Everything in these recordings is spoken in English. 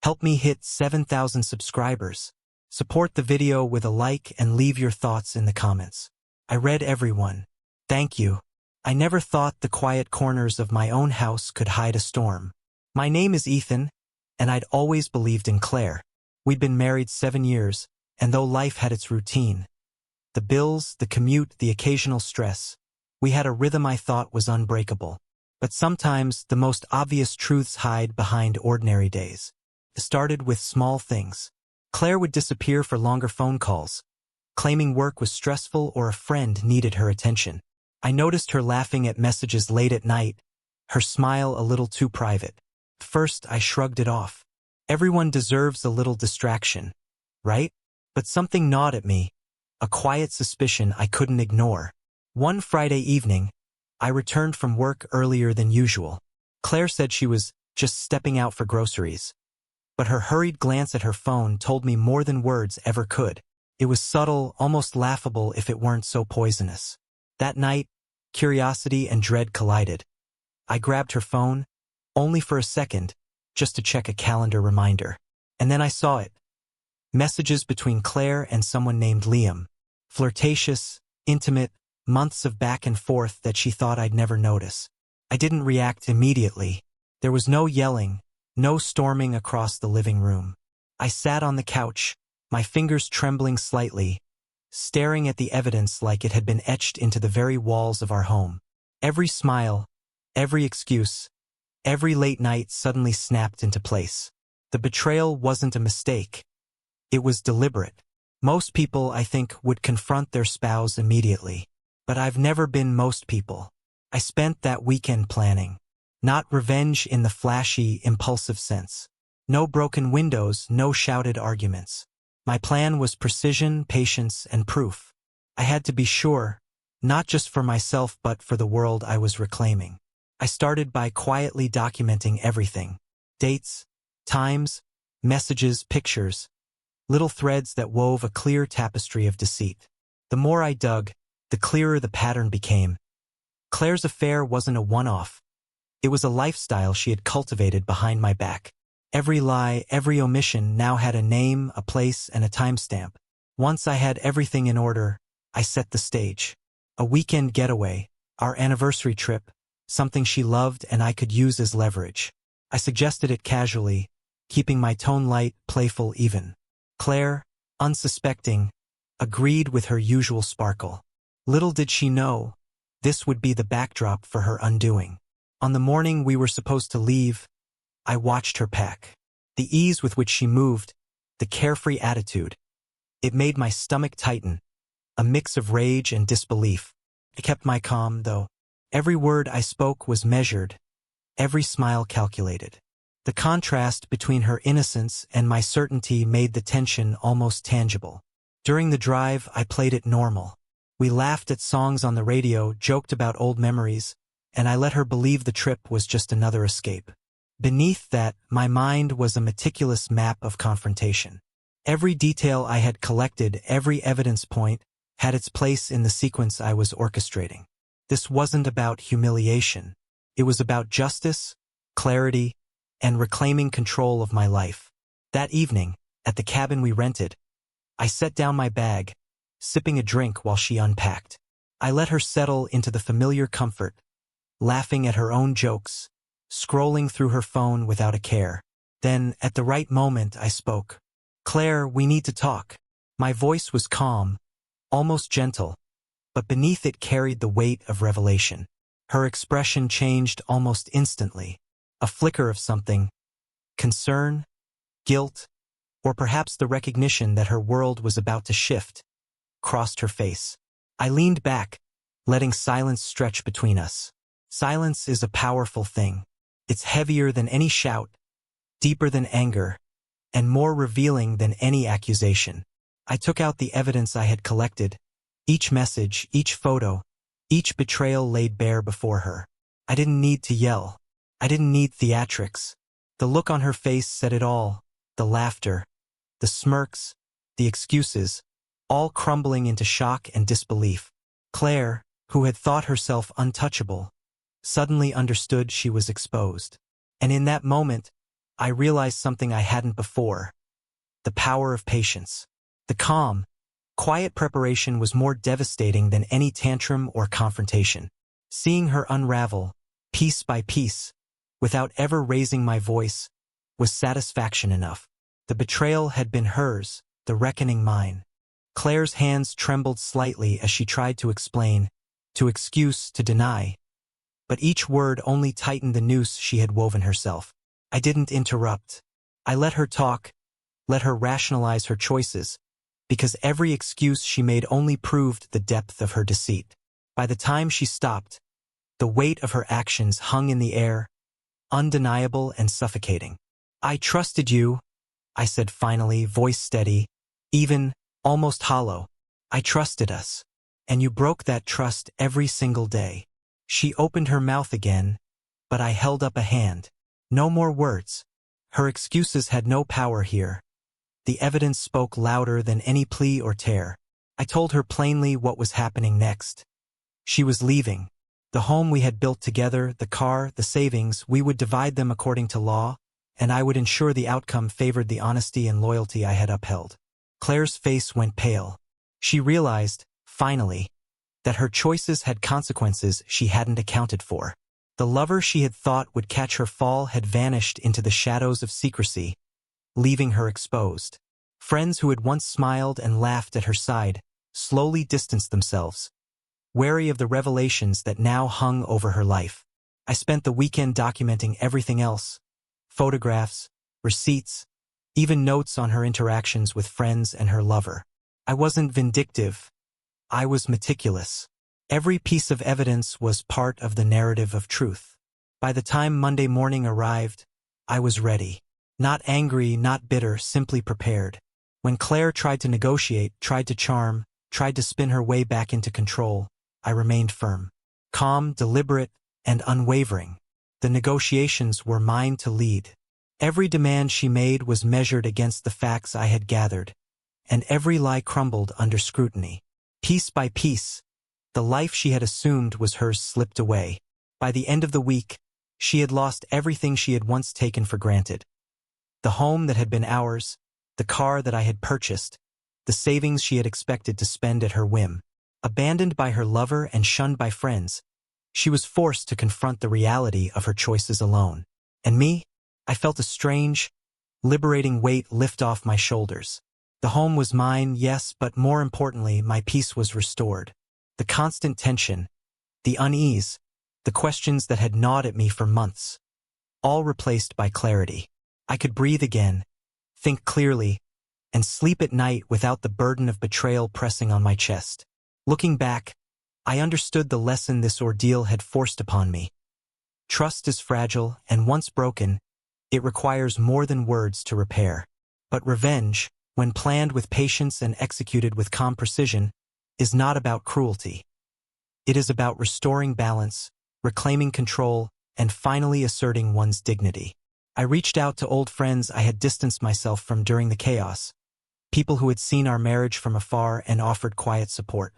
Help me hit 7,000 subscribers. Support the video with a like and leave your thoughts in the comments. I read everyone. Thank you. I never thought the quiet corners of my own house could hide a storm. My name is Ethan, and I'd always believed in Claire. We'd been married 7 years, and though life had its routine, the bills, the commute, the occasional stress, we had a rhythm I thought was unbreakable. But sometimes the most obvious truths hide behind ordinary days. It started with small things. Claire would disappear for longer phone calls, claiming work was stressful or a friend needed her attention. I noticed her laughing at messages late at night, her smile a little too private. First, I shrugged it off. Everyone deserves a little distraction, right? But something gnawed at me, a quiet suspicion I couldn't ignore. One Friday evening, I returned from work earlier than usual. Claire said she was just stepping out for groceries. But her hurried glance at her phone told me more than words ever could. It was subtle, almost laughable if it weren't so poisonous. That night, curiosity and dread collided. I grabbed her phone, only for a second, just to check a calendar reminder. And then I saw it. Messages between Claire and someone named Liam. Flirtatious, intimate, months of back and forth that she thought I'd never notice. I didn't react immediately. There was no yelling, no storming across the living room. I sat on the couch, my fingers trembling slightly, staring at the evidence like it had been etched into the very walls of our home. Every smile, every excuse, every late night suddenly snapped into place. The betrayal wasn't a mistake. It was deliberate. Most people, I think, would confront their spouse immediately. But I've never been most people. I spent that weekend planning. Not revenge in the flashy, impulsive sense. No broken windows, no shouted arguments. My plan was precision, patience, and proof. I had to be sure, not just for myself but for the world I was reclaiming. I started by quietly documenting everything. Dates, times, messages, pictures. Little threads that wove a clear tapestry of deceit. The more I dug, the clearer the pattern became. Claire's affair wasn't a one-off. It was a lifestyle she had cultivated behind my back. Every lie, every omission now had a name, a place, and a timestamp. Once I had everything in order, I set the stage. A weekend getaway, our anniversary trip, something she loved and I could use as leverage. I suggested it casually, keeping my tone light, playful, even. Claire, unsuspecting, agreed with her usual sparkle. Little did she know, this would be the backdrop for her undoing. On the morning we were supposed to leave, I watched her pack. The ease with which she moved, the carefree attitude. It made my stomach tighten, a mix of rage and disbelief. I kept my calm, though. Every word I spoke was measured, every smile calculated. The contrast between her innocence and my certainty made the tension almost tangible. During the drive, I played it normal. We laughed at songs on the radio, joked about old memories, and I let her believe the trip was just another escape. Beneath that, my mind was a meticulous map of confrontation. Every detail I had collected, every evidence point, had its place in the sequence I was orchestrating. This wasn't about humiliation. It was about justice, clarity, and reclaiming control of my life. That evening, at the cabin we rented, I set down my bag, sipping a drink while she unpacked. I let her settle into the familiar comfort, laughing at her own jokes, scrolling through her phone without a care. Then, at the right moment, I spoke. "Claire, we need to talk." My voice was calm, almost gentle, but beneath it carried the weight of revelation. Her expression changed almost instantly. A flicker of something, concern, guilt, or perhaps the recognition that her world was about to shift, crossed her face. I leaned back, letting silence stretch between us. Silence is a powerful thing. It's heavier than any shout, deeper than anger, and more revealing than any accusation. I took out the evidence I had collected, each message, each photo, each betrayal laid bare before her. I didn't need to yell. I didn't need theatrics. The look on her face said it all, the laughter, the smirks, the excuses, all crumbling into shock and disbelief. Claire, who had thought herself untouchable, suddenly understood she was exposed. And in that moment, I realized something I hadn't before: the power of patience. The calm, quiet preparation was more devastating than any tantrum or confrontation. Seeing her unravel, piece by piece, without ever raising my voice, was satisfaction enough. The betrayal had been hers, the reckoning mine. Claire's hands trembled slightly as she tried to explain, to excuse, to deny. But each word only tightened the noose she had woven herself. I didn't interrupt. I let her talk, let her rationalize her choices, because every excuse she made only proved the depth of her deceit. By the time she stopped, the weight of her actions hung in the air, undeniable and suffocating. "I trusted you," I said finally, voice steady, even, almost hollow. "I trusted us. And you broke that trust every single day." She opened her mouth again, but I held up a hand. No more words. Her excuses had no power here. The evidence spoke louder than any plea or tear. I told her plainly what was happening next. She was leaving. The home we had built together, the car, the savings, we would divide them according to law, and I would ensure the outcome favored the honesty and loyalty I had upheld. Claire's face went pale. She realized, finally, that her choices had consequences she hadn't accounted for. The lover she had thought would catch her fall had vanished into the shadows of secrecy, leaving her exposed. Friends who had once smiled and laughed at her side slowly distanced themselves, wary of the revelations that now hung over her life. I spent the weekend documenting everything else: photographs, receipts, even notes on her interactions with friends and her lover. I wasn't vindictive. I was meticulous. Every piece of evidence was part of the narrative of truth. By the time Monday morning arrived, I was ready. Not angry, not bitter, simply prepared. When Claire tried to negotiate, tried to charm, tried to spin her way back into control, I remained firm. Calm, deliberate, and unwavering. The negotiations were mine to lead. Every demand she made was measured against the facts I had gathered, and every lie crumbled under scrutiny. Piece by piece, the life she had assumed was hers slipped away. By the end of the week, she had lost everything she had once taken for granted. The home that had been ours, the car that I had purchased, the savings she had expected to spend at her whim. Abandoned by her lover and shunned by friends, she was forced to confront the reality of her choices alone. And me? I felt a strange, liberating weight lift off my shoulders. The home was mine, yes, but more importantly, my peace was restored. The constant tension, the unease, the questions that had gnawed at me for months, all replaced by clarity. I could breathe again, think clearly, and sleep at night without the burden of betrayal pressing on my chest. Looking back, I understood the lesson this ordeal had forced upon me. Trust is fragile, and once broken, it requires more than words to repair. But revenge, when planned with patience and executed with calm precision, is not about cruelty. It is about restoring balance, reclaiming control, and finally asserting one's dignity. I reached out to old friends I had distanced myself from during the chaos, people who had seen our marriage from afar and offered quiet support.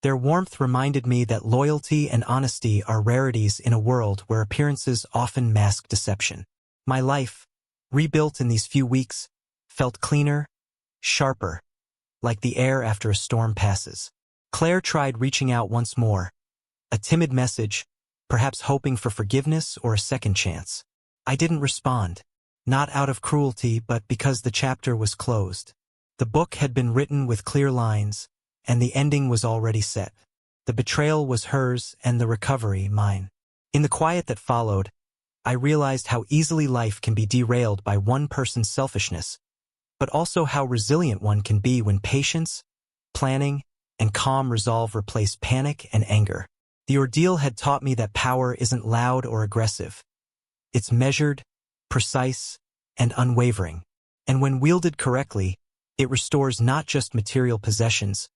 Their warmth reminded me that loyalty and honesty are rarities in a world where appearances often mask deception. My life, rebuilt in these few weeks, felt cleaner, sharper, like the air after a storm passes. Claire tried reaching out once more, a timid message, perhaps hoping for forgiveness or a second chance. I didn't respond, not out of cruelty but because the chapter was closed. The book had been written with clear lines, and the ending was already set. The betrayal was hers and the recovery mine. In the quiet that followed, I realized how easily life can be derailed by one person's selfishness, but also how resilient one can be when patience, planning, and calm resolve replace panic and anger. The ordeal had taught me that power isn't loud or aggressive. It's measured, precise, and unwavering. And when wielded correctly, it restores not just material possessions,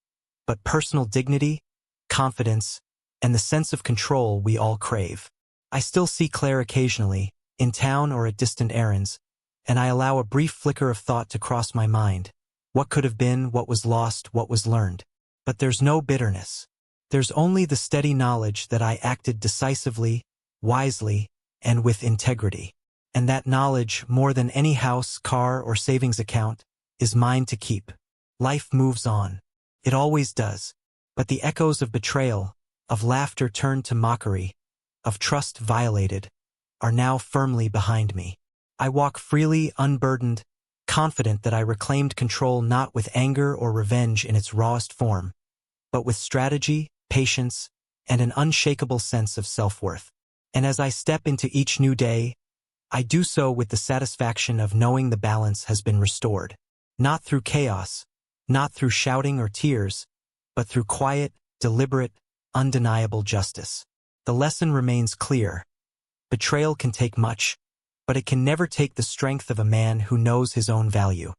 but personal dignity, confidence, and the sense of control we all crave. I still see Claire occasionally, in town or at distant errands, and I allow a brief flicker of thought to cross my mind. What could have been, what was lost, what was learned. But there's no bitterness. There's only the steady knowledge that I acted decisively, wisely, and with integrity. And that knowledge, more than any house, car, or savings account, is mine to keep. Life moves on. It always does. But the echoes of betrayal, of laughter turned to mockery, of trust violated, are now firmly behind me. I walk freely, unburdened, confident that I reclaimed control not with anger or revenge in its rawest form, but with strategy, patience, and an unshakable sense of self-worth. And as I step into each new day, I do so with the satisfaction of knowing the balance has been restored. Not through chaos, not through shouting or tears, but through quiet, deliberate, undeniable justice. The lesson remains clear. Betrayal can take much, but it can never take the strength of a man who knows his own value.